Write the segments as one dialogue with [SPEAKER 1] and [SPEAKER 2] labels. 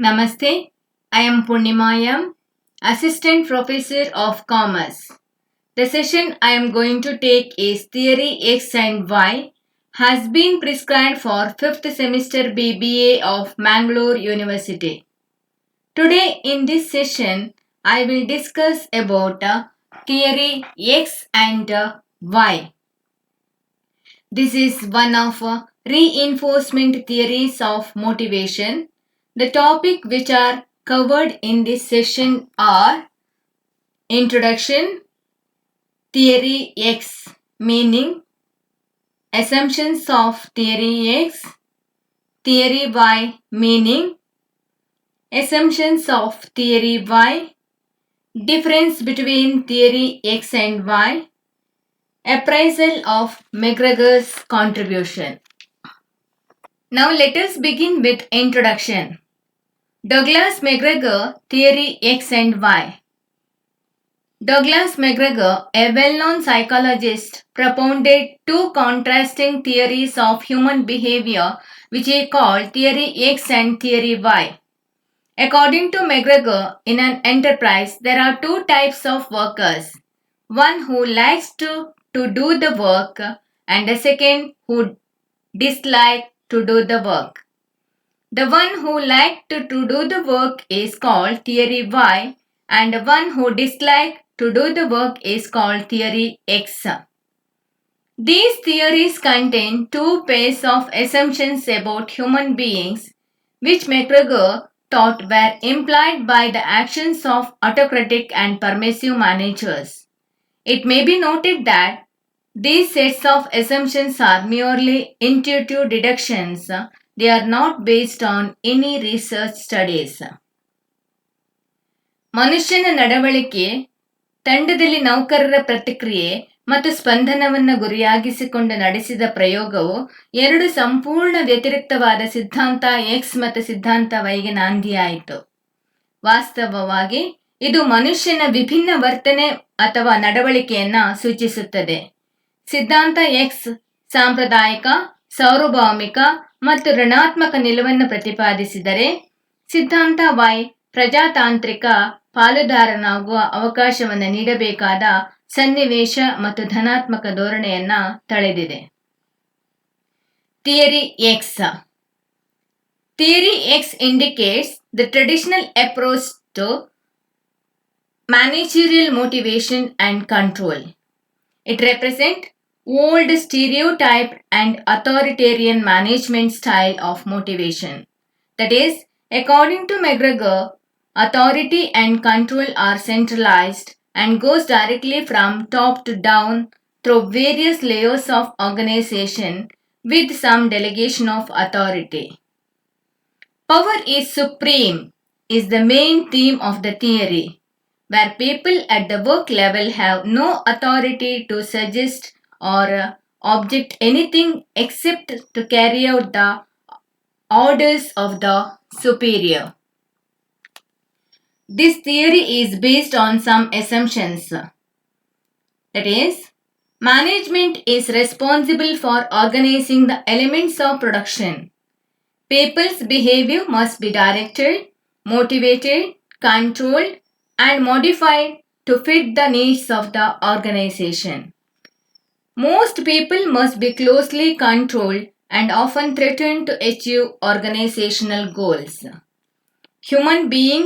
[SPEAKER 1] Namaste, I am Punnimayam, Assistant Professor of Commerce. The session I am going to take is Theory X and Y has been prescribed for 5th semester BBA of Mangalore University. Today in this session I will discuss about Theory X and Y. This is one of reinforcement theories of motivation. The topic which are covered in this session are Introduction, Theory X meaning, Assumptions of Theory X, Theory Y meaning, Assumptions of Theory Y, Difference between Theory X and Y, Appraisal of McGregor's contribution. Now let us begin with introduction. Douglas McGregor, Theory X and Y. Douglas McGregor, a well-known psychologist, propounded two contrasting theories of human behavior which he called Theory X and Theory Y. According to McGregor, in an enterprise, there are two types of workers. One who likes to do the work and a second who dislikes to do the work. The one who liked to do the work is called Theory Y and the one who disliked to do the work is called Theory X. These theories contain two pairs of assumptions about human beings which McGregor thought were implied by the actions of autocratic and permissive managers. It may be noted that these sets of assumptions are merely intuitive deductions. They are not based on any research studies. ಮನುಷ್ಯನ ನಡವಳಿಕೆ, ತಂಡದಲ್ಲಿ ನೌಕರರ ಪ್ರತಿಕ್ರಿಯೆ ಮತ್ತು ಸ್ಪಂದನವನ್ನು ಗುರಿಯಾಗಿಸಿಕೊಂಡು ನಡೆಸಿದ ಪ್ರಯೋಗವು ಎರಡು ಸಂಪೂರ್ಣ ವ್ಯತಿರಿಕ್ತವಾದ ಸಿದ್ಧಾಂತ ಎಕ್ಸ್ ಮತ್ತು ಸಿದ್ಧಾಂತ ವೈಗೆ ನಾಂದಿಯಾಯಿತು. ವಾಸ್ತವವಾಗಿ ಇದು ಮನುಷ್ಯನ ವಿಭಿನ್ನ ವರ್ತನೆ ಅಥವಾ ನಡವಳಿಕೆಯನ್ನು ಸೂಚಿಸುತ್ತದೆ. ಸಿದ್ಧಾಂತ ಎಕ್ಸ್ ಸಾಂಪ್ರದಾಯಿಕ, ಸಾರ್ವಭೌಮಿಕ ಮತ್ತು ಋಣಾತ್ಮಕ ನಿಲುವನ್ನು ಪ್ರತಿಪಾದಿಸಿದರೆ, ಸಿದ್ಧಾಂತ ವೈ ಪ್ರಜಾತಾಂತ್ರಿಕ, ಪಾಲುದಾರನಾಗುವ ಅವಕಾಶವನ್ನು ನೀಡಬೇಕಾದ ಸನ್ನಿವೇಶ ಮತ್ತು ಧನಾತ್ಮಕ ಧೋರಣೆಯನ್ನು ತಳೆದಿದೆ. Theory X. Theory X indicates the traditional approach to managerial motivation and control. It represents old stereotyped and authoritarian management style of motivation. That is, according to McGregor, authority and control are centralized and goes directly from top to down through various layers of organization with some delegation of authority. Power is supreme is the main theme of the theory, where people at the work level have no authority to suggest or object anything except to carry out the orders of the superior. This theory is based on some assumptions. That is, management is responsible for organizing the elements of production. People's behavior must be directed, motivated, controlled, and modified to fit the needs of the organization. Most people must be closely controlled and often threatened to achieve organizational goals. Human being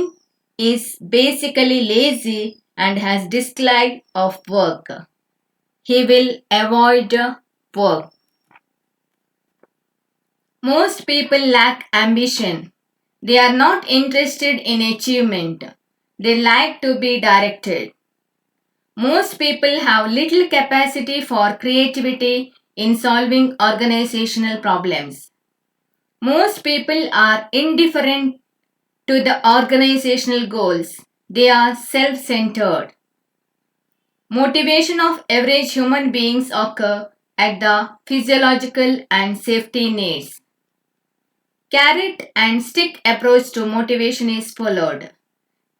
[SPEAKER 1] is basically lazy and has dislike of work. He will avoid work. Most people lack ambition. They are not interested in achievement. They like to be directed. Most people have little capacity for creativity in solving organizational problems. Most people are indifferent to the organizational goals. They are self-centered. Motivation of average human beings occur at the physiological and safety needs. Carrot and stick approach to motivation is followed.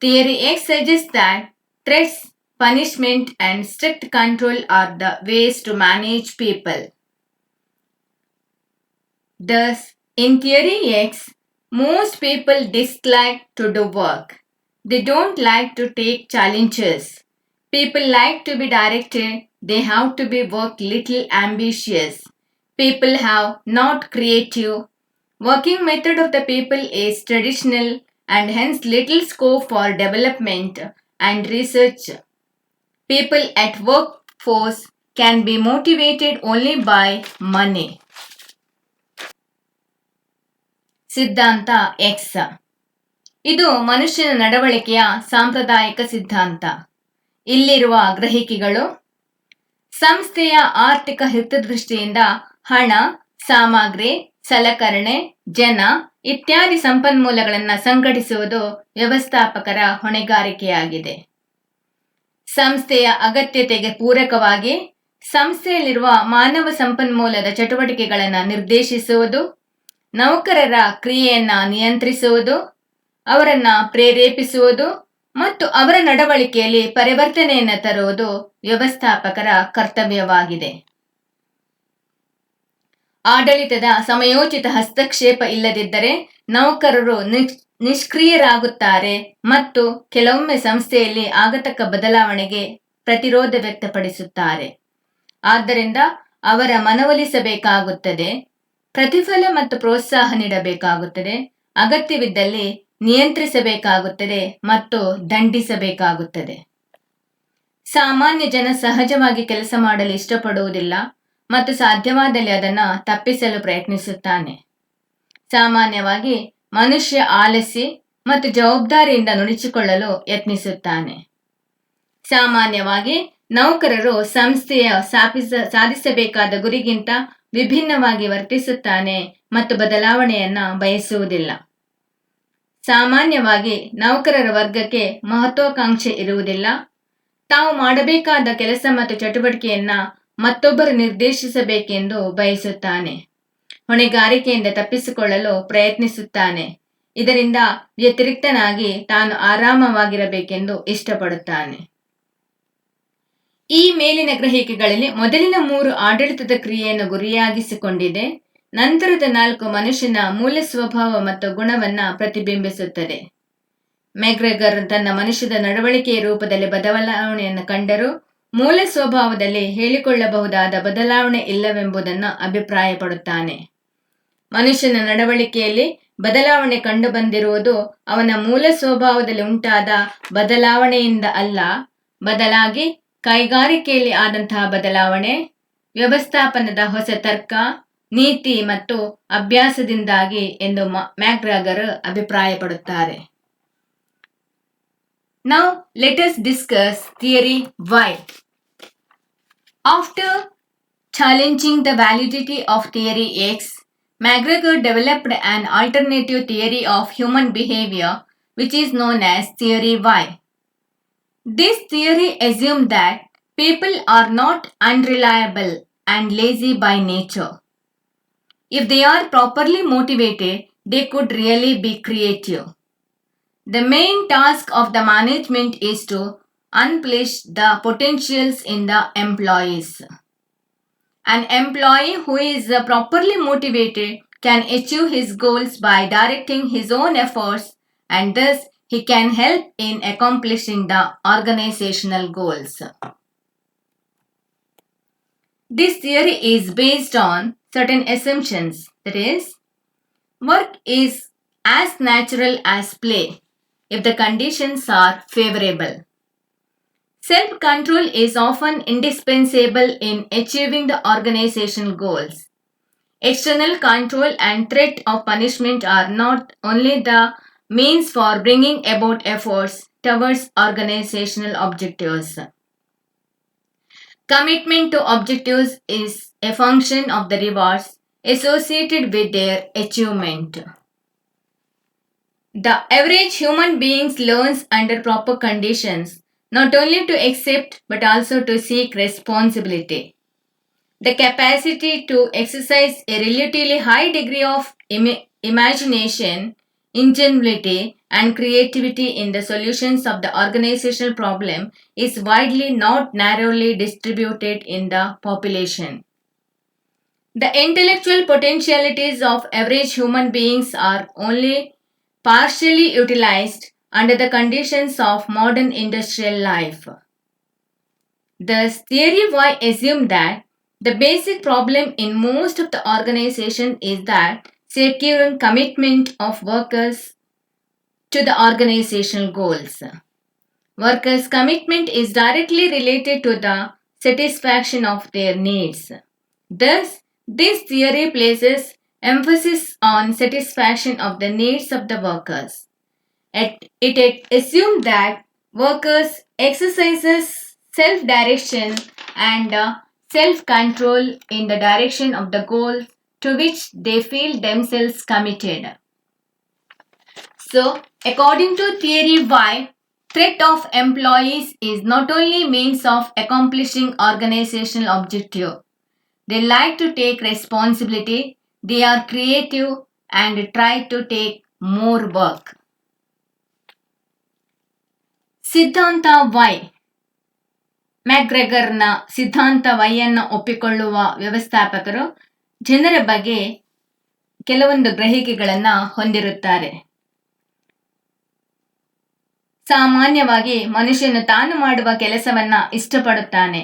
[SPEAKER 1] Theory X suggests that threats, punishment, and strict control are the ways to manage people. Thus, in Theory X, Most people dislike to do work. They don't like to take challenges. People like to be directed. They have to be work little ambitious. People have not creative. Working method of the people is traditional and hence little scope for development and research. People at workforce can be motivated only by money. ಸಿದ್ಧಾಂತ X. ಇದು ಮನುಷ್ಯನ ನಡವಳಿಕೆಯ ಸಾಂಪ್ರದಾಯಿಕ ಸಿದ್ಧಾಂತ. ಇಲ್ಲಿರುವ ಗ್ರಹಿಕೆಗಳು: ಸಂಸ್ಥೆಯ ಆರ್ಥಿಕ ಹಿತದೃಷ್ಟಿಯಿಂದ ಹಣ, ಸಾಮಗ್ರಿ, ಸಲಕರಣೆ, ಜನ ಇತ್ಯಾದಿ ಸಂಪನ್ಮೂಲಗಳನ್ನು ಸಂಘಟಿಸುವುದು ವ್ಯವಸ್ಥಾಪಕರ ಹೊಣೆಗಾರಿಕೆಯಾಗಿದೆ. ಸಂಸ್ಥೆಯ ಅಗತ್ಯತೆಗೆ ಪೂರಕವಾಗಿ ಸಂಸ್ಥೆಯಲ್ಲಿರುವ ಮಾನವ ಸಂಪನ್ಮೂಲದ ಚಟುವಟಿಕೆಗಳನ್ನು ನಿರ್ದೇಶಿಸುವುದು, ನೌಕರರ ಕ್ರಿಯೆಯನ್ನು ನಿಯಂತ್ರಿಸುವುದು, ಅವರನ್ನು ಪ್ರೇರೇಪಿಸುವುದು ಮತ್ತು ಅವರ ನಡವಳಿಕೆಯಲ್ಲಿ ಪರಿವರ್ತನೆಯನ್ನು ತರುವುದು ವ್ಯವಸ್ಥಾಪಕರ ಕರ್ತವ್ಯವಾಗಿದೆ. ಆಡಳಿತದ ಸಮಯೋಚಿತ ಹಸ್ತಕ್ಷೇಪ ಇಲ್ಲದಿದ್ದರೆ ನೌಕರರು ನಿಷ್ಕ್ರಿಯರಾಗುತ್ತಾರೆ ಮತ್ತು ಕೆಲವೊಮ್ಮೆ ಸಂಸ್ಥೆಯಲ್ಲಿ ಆಗತಕ್ಕ ಬದಲಾವಣೆಗೆ ಪ್ರತಿರೋಧ ವ್ಯಕ್ತಪಡಿಸುತ್ತಾರೆ. ಆದ್ದರಿಂದ ಅವರ ಮನವೊಲಿಸಬೇಕಾಗುತ್ತದೆ, ಪ್ರತಿಫಲ ಮತ್ತು ಪ್ರೋತ್ಸಾಹ ನೀಡಬೇಕಾಗುತ್ತದೆ, ಅಗತ್ಯವಿದ್ದಲ್ಲಿ ನಿಯಂತ್ರಿಸಬೇಕಾಗುತ್ತದೆ ಮತ್ತು ದಂಡಿಸಬೇಕಾಗುತ್ತದೆ. ಸಾಮಾನ್ಯ ಜನ ಸಹಜವಾಗಿ ಕೆಲಸ ಮಾಡಲು ಇಷ್ಟಪಡುವುದಿಲ್ಲ ಮತ್ತು ಸಾಧ್ಯವಾದಲ್ಲಿ ಅದನ್ನು ತಪ್ಪಿಸಲು ಪ್ರಯತ್ನಿಸುತ್ತಾನೆ. ಸಾಮಾನ್ಯವಾಗಿ ಮನುಷ್ಯ ಆಲಸ್ಯ ಮತ್ತು ಜವಾಬ್ದಾರಿಯಿಂದ ನುಣುಚಿಕೊಳ್ಳಲು ಯತ್ನಿಸುತ್ತಾನೆ. ಸಾಮಾನ್ಯವಾಗಿ ನೌಕರರು ಸಂಸ್ಥೆಯ ಸಾಧಿಸಬೇಕಾದ ಗುರಿಗಿಂತ ವಿಭಿನ್ನವಾಗಿ ವರ್ತಿಸುತ್ತಾನೆ ಮತ್ತು ಬದಲಾವಣೆಯನ್ನು ಬಯಸುವುದಿಲ್ಲ. ಸಾಮಾನ್ಯವಾಗಿ ನೌಕರರ ವರ್ಗಕ್ಕೆ ಮಹತ್ವಾಕಾಂಕ್ಷೆ ಇರುವುದಿಲ್ಲ. ತಾವು ಮಾಡಬೇಕಾದ ಕೆಲಸ ಮತ್ತು ಚಟುವಟಿಕೆಯನ್ನು ಮತ್ತೊಬ್ಬರು ನಿರ್ದೇಶಿಸಬೇಕೆಂದು ಬಯಸುತ್ತಾನೆ. ಹೊಣೆಗಾರಿಕೆಯಿಂದ ತಪ್ಪಿಸಿಕೊಳ್ಳಲು ಪ್ರಯತ್ನಿಸುತ್ತಾನೆ. ಇದರಿಂದ ವ್ಯತಿರಿಕ್ತನಾಗಿ ತಾನು ಆರಾಮವಾಗಿರಬೇಕೆಂದು ಇಷ್ಟಪಡುತ್ತಾನೆ. ಈ ಮೇಲಿನ ಗ್ರಹಿಕೆಗಳಲ್ಲಿ ಮೊದಲಿನ 3 ಆಡಳಿತದ ಕ್ರಿಯೆಯನ್ನು ಗುರಿಯಾಗಿಸಿಕೊಂಡಿದೆ. ನಂತರದ 4 ಮನುಷ್ಯನ ಮೂಲ ಸ್ವಭಾವ ಮತ್ತು ಗುಣವನ್ನು ಪ್ರತಿಬಿಂಬಿಸುತ್ತದೆ. ಮೆಗ್ರೆಗರ್ ತನ್ನ ಮನುಷ್ಯದ ನಡವಳಿಕೆಯ ರೂಪದಲ್ಲಿ ಬದಲಾವಣೆಯನ್ನು ಕಂಡರೂ ಮೂಲ ಸ್ವಭಾವದಲ್ಲಿ ಹೇಳಿಕೊಳ್ಳಬಹುದಾದ ಬದಲಾವಣೆ ಇಲ್ಲವೆಂಬುದನ್ನು ಅಭಿಪ್ರಾಯಪಡುತ್ತಾನೆ. ಮನುಷ್ಯನ ನಡವಳಿಕೆಯಲ್ಲಿ ಬದಲಾವಣೆ ಕಂಡುಬಂದಿರುವುದು ಅವನ ಮೂಲ ಸ್ವಭಾವದಲ್ಲಿ ಉಂಟಾದ ಬದಲಾವಣೆಯಿಂದ ಅಲ್ಲ, ಬದಲಾಗಿ ಕೈಗಾರಿಕೆಯಲ್ಲಿ ಆದಂತಹ ಬದಲಾವಣೆ, ವ್ಯವಸ್ಥಾಪನದ ಹೊಸ ತರ್ಕ, ನೀತಿ ಮತ್ತು ಅಭ್ಯಾಸದಿಂದಾಗಿ ಎಂದು ಮ್ಯಾಕ್ಗ್ರೆಗರ್ ಅಭಿಪ್ರಾಯಪಡುತ್ತಾರೆ. Now let us discuss theory Y. After challenging the validity of theory X, McGregor developed an alternative theory of human behavior which is known as theory Y. This theory assumed that people are not unreliable and lazy by nature. If they are properly motivated, they could really be creative. The main task of the management is to unleash the potentials in the employees. An employee who is properly motivated can achieve his goals by directing his own efforts, and thus he can help in accomplishing the organizational goals. This theory is based on certain assumptions, that is, work is as natural as play if the conditions are favorable. Self-control is often indispensable in achieving the organizational goals. External control and threat of punishment are not only the means for bringing about efforts towards organizational objectives. Commitment to objectives is a function of the rewards associated with their achievement. The average human being learns under proper conditions not only to accept but also to seek responsibility. The capacity to exercise a relatively high degree of imagination, ingenuity, and creativity in the solutions of the organizational problem is widely, not narrowly distributed in the population. The intellectual potentialities of average human beings are only partially utilized under the conditions of modern industrial life. Thus, theory Y assumed that the basic problem in most of the organization is that securing commitment of workers to the organizational goals. Workers' commitment is directly related to the satisfaction of their needs. Thus, this theory places emphasis on satisfaction of the needs of the workers. It assumed that workers exercises self-direction and self-control in the direction of the goal to which they feel themselves committed. So, according to theory Y, threat of employees is not only means of accomplishing organizational objective. They like to take responsibility, they are creative and try to take more work. ಸಿದ್ಧಾಂತ Y ಮ್ಯಾಕ್ಗ್ರೆಗರ್ನ ಸಿದ್ಧಾಂತ ವೈಯನ್ನು ಒಪ್ಪಿಕೊಳ್ಳುವ ವ್ಯವಸ್ಥಾಪಕರು ಜನರ ಬಗ್ಗೆ ಕೆಲವೊಂದು ಗ್ರಹಿಕೆಗಳನ್ನು ಹೊಂದಿರುತ್ತಾರೆ. ಸಾಮಾನ್ಯವಾಗಿ ಮನುಷ್ಯನು ತಾನು ಮಾಡುವ ಕೆಲಸವನ್ನ ಇಷ್ಟಪಡುತ್ತಾನೆ.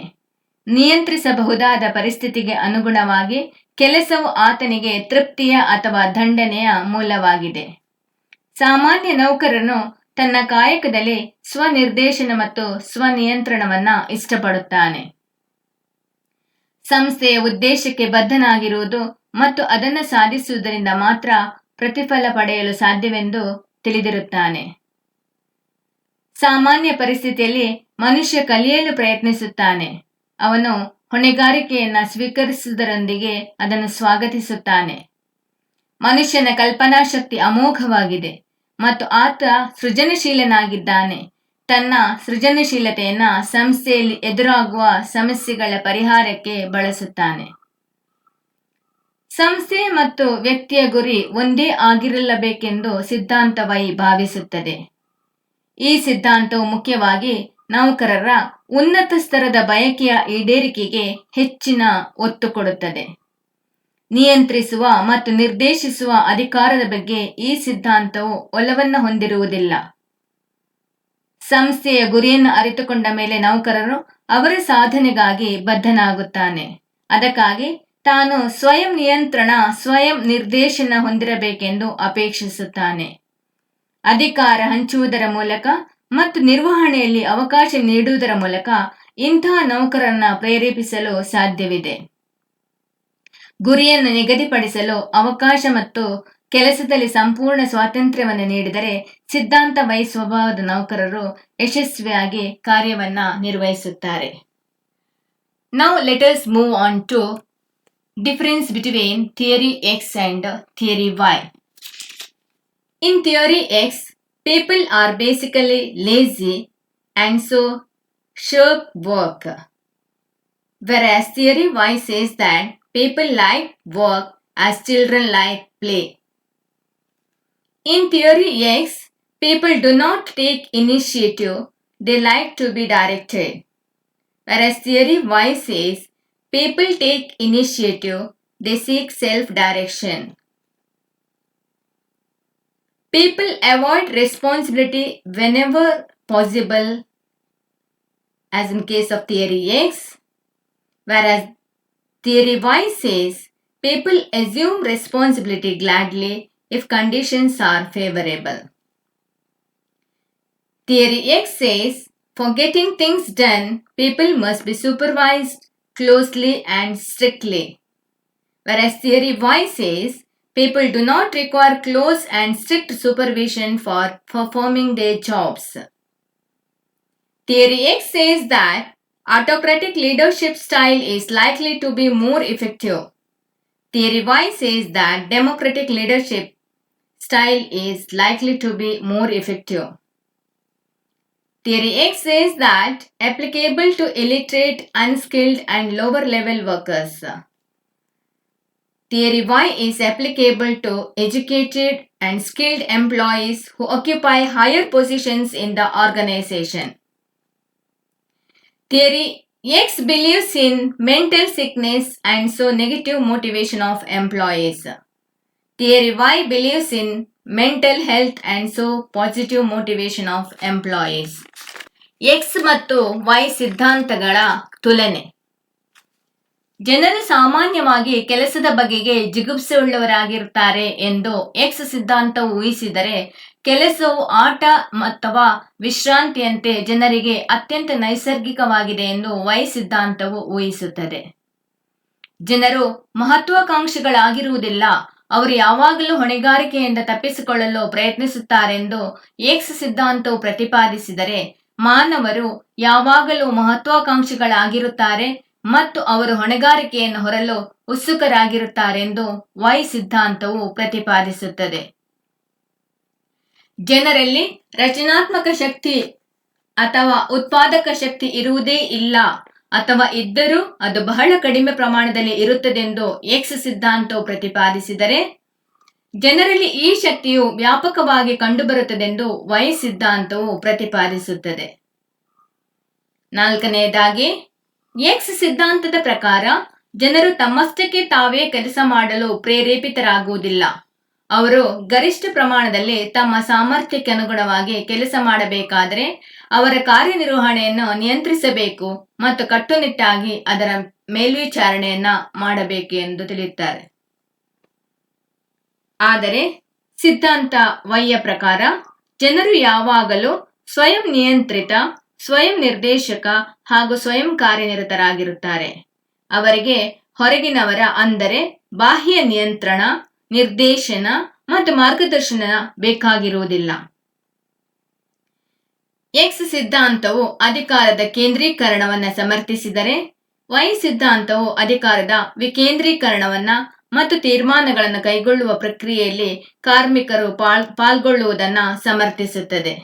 [SPEAKER 1] ನಿಯಂತ್ರಿಸಬಹುದಾದ ಪರಿಸ್ಥಿತಿಗೆ ಅನುಗುಣವಾಗಿ ಕೆಲಸವು ಆತನಿಗೆ ತೃಪ್ತಿಯ ಅಥವಾ ದಂಡನೆಯ ಮೂಲವಾಗಿದೆ. ಸಾಮಾನ್ಯ ನೌಕರನು ತನ್ನ ಕಾಯಕದಲ್ಲಿ ಸ್ವನಿರ್ದೇಶನ ಮತ್ತು ಸ್ವನಿಯಂತ್ರಣವನ್ನ ಇಷ್ಟಪಡುತ್ತಾನೆ. ಸಂಸ್ಥೆಯ ಉದ್ದೇಶಕ್ಕೆ ಬದ್ಧನಾಗಿರುವುದು ಮತ್ತು ಅದನ್ನು ಸಾಧಿಸುವುದರಿಂದ ಮಾತ್ರ ಪ್ರತಿಫಲ ಪಡೆಯಲು ಸಾಧ್ಯವೆಂದು ತಿಳಿದಿರುತ್ತಾನೆ. ಸಾಮಾನ್ಯ ಪರಿಸ್ಥಿತಿಯಲ್ಲಿ ಮನುಷ್ಯ ಕಲಿಯಲು ಪ್ರಯತ್ನಿಸುತ್ತಾನೆ. ಅವನು ಹೊಣೆಗಾರಿಕೆಯನ್ನ ಸ್ವೀಕರಿಸುವುದರೊಂದಿಗೆ ಅದನ್ನು ಸ್ವಾಗತಿಸುತ್ತಾನೆ. ಮನುಷ್ಯನ ಕಲ್ಪನಾ ಶಕ್ತಿ ಅಮೋಘವಾಗಿದೆ ಮತ್ತು ಆತ ಸೃಜನಶೀಲನಾಗಿದ್ದಾನೆ. ತನ್ನ ಸೃಜನಶೀಲತೆಯನ್ನ ಸಂಸ್ಥೆಯಲ್ಲಿ ಎದುರಾಗುವ ಸಮಸ್ಯೆಗಳ ಪರಿಹಾರಕ್ಕೆ ಬಳಸುತ್ತಾನೆ. ಸಂಸ್ಥೆ ಮತ್ತು ವ್ಯಕ್ತಿಯ ಗುರಿ ಒಂದೇ ಆಗಿರಲೇಬೇಕೆಂದು ಸಿದ್ಧಾಂತ ವೈ ಭಾವಿಸುತ್ತದೆ. ಈ ಸಿದ್ಧಾಂತವು ಮುಖ್ಯವಾಗಿ ನೌಕರರ ಉನ್ನತ ಸ್ತರದ ಬಯಕೆಯ ಈಡೇರಿಕೆಗೆ ಹೆಚ್ಚಿನ ಒತ್ತು ಕೊಡುತ್ತದೆ. ನಿಯಂತ್ರಿಸುವ ಮತ್ತು ನಿರ್ದೇಶಿಸುವ ಅಧಿಕಾರದ ಬಗ್ಗೆ ಈ ಸಿದ್ಧಾಂತವು ಒಲವನ್ನು ಹೊಂದಿರುವುದಿಲ್ಲ. ಸಂಸ್ಥೆಯ ಗುರಿಯನ್ನು ಅರಿತುಕೊಂಡ ಮೇಲೆ ನೌಕರರು ಅವರ ಸಾಧನೆಗಾಗಿ ಬದ್ಧನಾಗುತ್ತಾನೆ. ಅದಕ್ಕಾಗಿ ತಾನು ಸ್ವಯಂ ನಿಯಂತ್ರಣ, ಸ್ವಯಂ ನಿರ್ದೇಶನ ಹೊಂದಿರಬೇಕೆಂದು ಅಪೇಕ್ಷಿಸುತ್ತಾನೆ. ಅಧಿಕಾರ ಹಂಚುವುದರ ಮೂಲಕ ಮತ್ತು ನಿರ್ವಹಣೆಯಲ್ಲಿ ಅವಕಾಶ ನೀಡುವುದರ ಮೂಲಕ ಇಂತಹ ನೌಕರರನ್ನ ಪ್ರೇರೇಪಿಸಲು ಸಾಧ್ಯವಿದೆ. ಗುರಿಯನ್ನು ನಿಗದಿಪಡಿಸಲು ಅವಕಾಶ ಮತ್ತು ಕೆಲಸದಲ್ಲಿ ಸಂಪೂರ್ಣ ಸ್ವಾತಂತ್ರ್ಯವನ್ನು ನೀಡಿದರೆ ಸಿದ್ಧಾಂತ ವೈ ಸ್ವಭಾವದ ನೌಕರರು ಯಶಸ್ವಿಯಾಗಿ ಕಾರ್ಯವನ್ನ ನಿರ್ವಹಿಸುತ್ತಾರೆ. Now let us move on to difference between theory X and theory Y. In theory X, people are basically lazy and so shirk work. Whereas theory Y says that people like work as children like play. In theory X, people do not take initiative, they like to be directed. Whereas theory Y says people take initiative, they seek self-direction. People avoid responsibility whenever possible, as in case of theory X, whereas theory Y says people assume responsibility gladly if conditions are favorable. Theory X says for getting things done, people must be supervised closely and strictly, whereas theory Y says people do not require close and strict supervision for performing their jobs. Theory X says that autocratic leadership style is likely to be more effective. Theory Y says that democratic leadership style is likely to be more effective. Theory X says that applicable to illiterate, unskilled and lower level workers. Theory Y is applicable to educated and skilled employees who occupy higher positions in the organization. Theory X believes in mental sickness and so negative motivation of employees. Theory Y believes in mental health and so positive motivation of employees. X ಮತ್ತು Y ಸಿದ್ಧಾಂತಗಳ ತುಲನೆ. ಜನರು ಸಾಮಾನ್ಯವಾಗಿ ಕೆಲಸದ ಬಗೆಗೆ ಜಿಗುಪ್ಸೆಯುಳ್ಳವರಾಗಿರುತ್ತಾರೆ ಎಂದು X ಸಿದ್ಧಾಂತವು ಊಹಿಸಿದರೆ, ಕೆಲಸವು ಆಟ ಅಥವಾ ವಿಶ್ರಾಂತಿಯಂತೆ ಜನರಿಗೆ ಅತ್ಯಂತ ನೈಸರ್ಗಿಕವಾಗಿದೆ ಎಂದು ವೈ ಸಿದ್ಧಾಂತವು ಊಹಿಸುತ್ತದೆ. ಜನರು ಮಹತ್ವಾಕಾಂಕ್ಷಿಗಳಾಗಿರುವುದಿಲ್ಲ, ಅವರು ಯಾವಾಗಲೂ ಹೊಣೆಗಾರಿಕೆಯಿಂದ ತಪ್ಪಿಸಿಕೊಳ್ಳಲು ಪ್ರಯತ್ನಿಸುತ್ತಾರೆಂದು ಎಕ್ಸ್ ಸಿದ್ಧಾಂತವು ಪ್ರತಿಪಾದಿಸಿದರೆ, ಮಾನವರು ಯಾವಾಗಲೂ ಮಹತ್ವಾಕಾಂಕ್ಷಿಗಳಾಗಿರುತ್ತಾರೆ ಮತ್ತು ಅವರು ಹೊಣೆಗಾರಿಕೆಯನ್ನು ಹೊರಲು ಉತ್ಸುಕರಾಗಿರುತ್ತಾರೆಂದು ವೈ ಸಿದ್ಧಾಂತವು ಪ್ರತಿಪಾದಿಸುತ್ತದೆ. ಜನರಲ್ಲಿ ರಚನಾತ್ಮಕ ಶಕ್ತಿ ಅಥವಾ ಉತ್ಪಾದಕ ಶಕ್ತಿ ಇರುವುದೇ ಇಲ್ಲ ಅಥವಾ ಇದ್ದರೂ ಅದು ಬಹಳ ಕಡಿಮೆ ಪ್ರಮಾಣದಲ್ಲಿ ಇರುತ್ತದೆಂದು ಎಕ್ಸ್ ಸಿದ್ಧಾಂತವು ಪ್ರತಿಪಾದಿಸಿದರೆ, ಜನರಲ್ಲಿ ಈ ಶಕ್ತಿಯು ವ್ಯಾಪಕವಾಗಿ ಕಂಡುಬರುತ್ತದೆಂದು ವೈ ಸಿದ್ಧಾಂತವು ಪ್ರತಿಪಾದಿಸುತ್ತದೆ. ನಾಲ್ಕನೆಯದಾಗಿ, ಎಕ್ಸ್ ಸಿದ್ಧಾಂತದ ಪ್ರಕಾರ ಜನರು ತಮ್ಮಷ್ಟಕ್ಕೆ ತಾವೇ ಕೆಲಸ ಮಾಡಲು ಪ್ರೇರೇಪಿತರಾಗುವುದಿಲ್ಲ. ಅವರು ಗರಿಷ್ಠ ಪ್ರಮಾಣದಲ್ಲಿ ತಮ್ಮ ಸಾಮರ್ಥ್ಯಕ್ಕೆ ಅನುಗುಣವಾಗಿ ಕೆಲಸ ಮಾಡಬೇಕಾದರೆ ಅವರ ಕಾರ್ಯನಿರ್ವಹಣೆಯನ್ನು ನಿಯಂತ್ರಿಸಬೇಕು ಮತ್ತು ಕಟ್ಟುನಿಟ್ಟಾಗಿ ಅದರ ಮೇಲ್ವಿಚಾರಣೆಯನ್ನ ಮಾಡಬೇಕು ಎಂದು ತಿಳಿಯುತ್ತಾರೆ. ಆದರೆ ಸಿದ್ಧಾಂತ ವೈಯ ಪ್ರಕಾರ ಜನರು ಯಾವಾಗಲೂ ಸ್ವಯಂ ನಿಯಂತ್ರಿತ, ಸ್ವಯಂ ನಿರ್ದೇಶಕ ಹಾಗೂ ಸ್ವಯಂ ಕಾರ್ಯನಿರತರಾಗಿರುತ್ತಾರೆ. ಅವರಿಗೆ ಹೊರಗಿನವರ ಅಂದರೆ ಬಾಹ್ಯ ನಿಯಂತ್ರಣ, ನಿರ್ದೇಶನ ಮತ್ತು ಮಾರ್ಗದರ್ಶನ ಬೇಕಾಗಿರುವುದಿಲ್ಲ. ಎಕ್ಸ್ ಸಿದ್ಧಾಂತವು ಅಧಿಕಾರದ ಕೇಂದ್ರೀಕರಣವನ್ನು ಸಮರ್ಥಿಸಿದರೆ, ವೈ ಸಿದ್ಧಾಂತವು ಅಧಿಕಾರದ ವಿಕೇಂದ್ರೀಕರಣವನ್ನ ಮತ್ತು ತೀರ್ಮಾನಗಳನ್ನು ಕೈಗೊಳ್ಳುವ ಪ್ರಕ್ರಿಯೆಯಲ್ಲಿ ಕಾರ್ಮಿಕರು ಪಾಲ್ಗೊಳ್ಳುವುದನ್ನು ಸಮರ್ಥಿಸುತ್ತದೆ.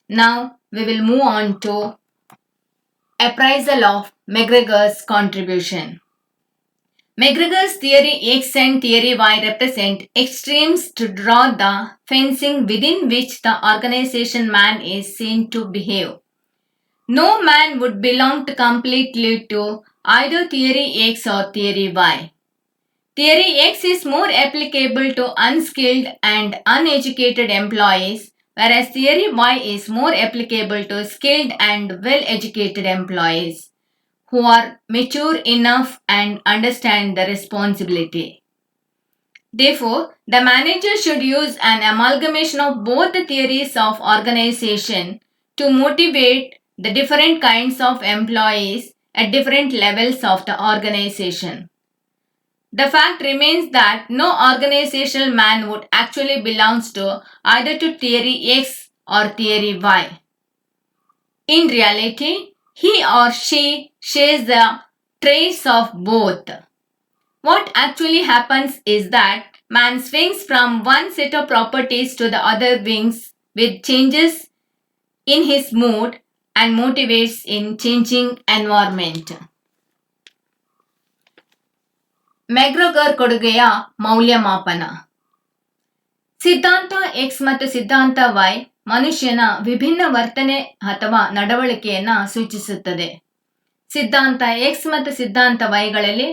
[SPEAKER 1] Now we will move on to appraisal of McGregor's contribution. McGregor's theory X and theory Y represent extremes to draw the fencing within which the organization man is seen to behave. No man would belong to completely to either theory X or theory Y. Theory X is more applicable to unskilled and uneducated employees, whereas theory Y is more applicable to skilled and well-educated employees who are mature enough and understand the responsibility. Therefore, the manager should use an amalgamation of both the theories of organization to motivate the different kinds of employees at different levels of the organization. The fact remains that no organizational man would actually belong to either to theory X or theory Y. In reality, he or she shares the traits of both. What actually happens is that man swings from one set of properties to the other wings with changes in his mood and motivates in changing environment. ಮೆಗ್ರೆಗರ್ ಕೊಡುಗೆಯ ಮೌಲ್ಯಮಾಪನ. ಸಿದ್ಧಾಂತ X ಮತ್ತು ಸಿದ್ಧಾಂತ Y ಮನುಷ್ಯನ ವಿಭಿನ್ನ ವರ್ತನೆ ಅಥವಾ ನಡವಳಿಕೆಯನ್ನ ಸೂಚಿಸುತ್ತದೆ. ಸಿದ್ಧಾಂತ ಎಕ್ಸ್ ಮತ್ತು ಸಿದ್ಧಾಂತ ವೈಗಳಲ್ಲಿ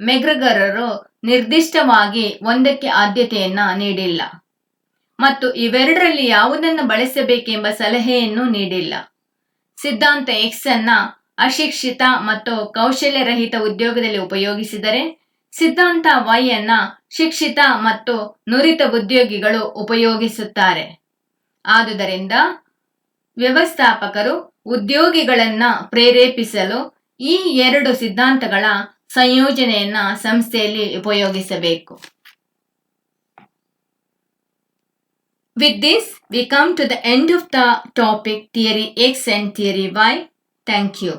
[SPEAKER 1] ಮೆಗ್ರೆಗರರು ನಿರ್ದಿಷ್ಟವಾಗಿ ಒಂದಕ್ಕೆ ಆದ್ಯತೆಯನ್ನ ನೀಡಿಲ್ಲ ಮತ್ತು ಇವೆರಡರಲ್ಲಿ ಯಾವುದನ್ನು ಬಳಸಬೇಕೆಂಬ ಸಲಹೆಯನ್ನು ನೀಡಿಲ್ಲ. ಸಿದ್ಧಾಂತ ಎಕ್ಸ್ ಅನ್ನ ಅಶಿಕ್ಷಿತ ಮತ್ತು ಕೌಶಲ್ಯರಹಿತ ಉದ್ಯೋಗದಲ್ಲಿ ಉಪಯೋಗಿಸಿದರೆ, ಸಿದ್ಧಾಂತ ವೈ ಅನ್ನ ಶಿಕ್ಷಿತ ಮತ್ತು ನುರಿತ ಉದ್ಯೋಗಿಗಳು ಉಪಯೋಗಿಸುತ್ತಾರೆ. ಆದುದರಿಂದ ವ್ಯವಸ್ಥಾಪಕರು ಉದ್ಯೋಗಿಗಳನ್ನ ಪ್ರೇರೇಪಿಸಲು ಈ ಎರಡು ಸಿದ್ಧಾಂತಗಳ ಸಂಯೋಜನೆಯನ್ನ ಸಂಸ್ಥೆಯಲ್ಲಿ ಉಪಯೋಗಿಸಬೇಕು. With this, we come to the end of the topic Theory X and Theory Y. Thank you.